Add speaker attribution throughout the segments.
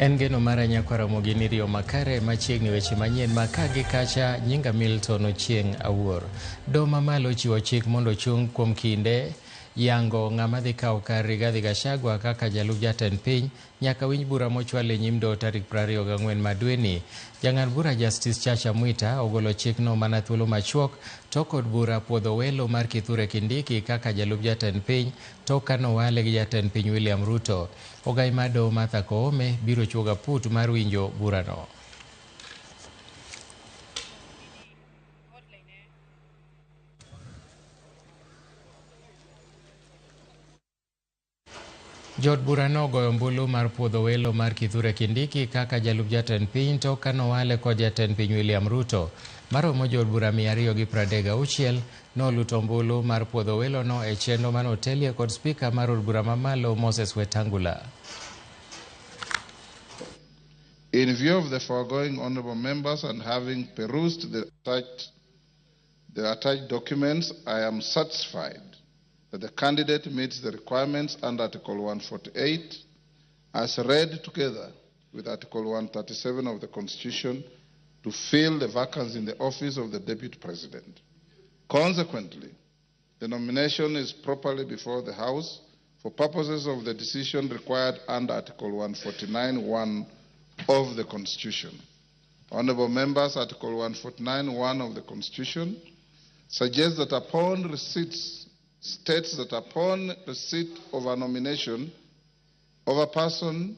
Speaker 1: En geno mara nyakwa Ramogi ni rio makare machiegni weche manyien makagi kacha nyinga Milton Ochieng Awuor. Doho mamalo chiwo chik mondo chung kuom kinde yango ng'ama dhi kawo kar Rigathi Gachagua kaka jalup jatend piny nyaka winj bura mochwal e nyim doho tarik 24 madweni. Jang'ad bura Justice Chacha Mwita ogolo chikno mana thuolo machuok to kod bura puodho welo mar Kithure Kindiki kaka jalup jatend piny tok kano wale gi jatend piny William Ruto. Ogai mar doho Martha Koome biro chuoga put mar winjo burano. Jod burano goyo ombulu mar puodho welo mar Kithure Kindiki kaka jalup jatend piny tok kano wale kod jatend piny William Ruto. Maromo jod bura 236 noluto ombulu mar puodho welo no e chenro manotelie kod spika mar od bura mamalo Moses Wetangula.
Speaker 2: In view of the foregoing, honorable members, and having perused the attached documents, I am satisfied that the candidate meets the requirements under Article 148 as read together with Article 137 of the Constitution to fill the vacancy in the office of the Deputy President. Consequently, the nomination is properly before the House for purposes of the decision required under Article 149(1) of the Constitution. Honorable members, Article 149(1) of the Constitution suggests that states that upon receipt of a nomination of a person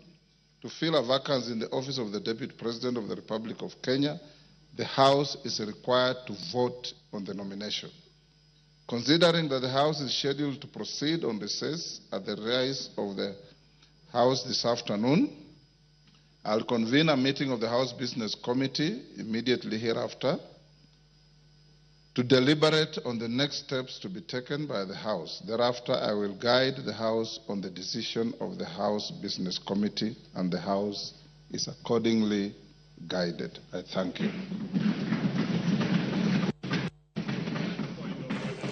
Speaker 2: to fill a vacancy in the office of the Deputy President of the Republic of Kenya, the House is required to vote on the nomination. Considering that the House is scheduled to proceed on recess at the rise of the House this afternoon, I'll convene a meeting of the House Business Committee immediately hereafter to deliberate on the next steps to be taken by the House. Thereafter, I will guide the House on the decision of the House Business Committee, and the House is accordingly guided. I thank you.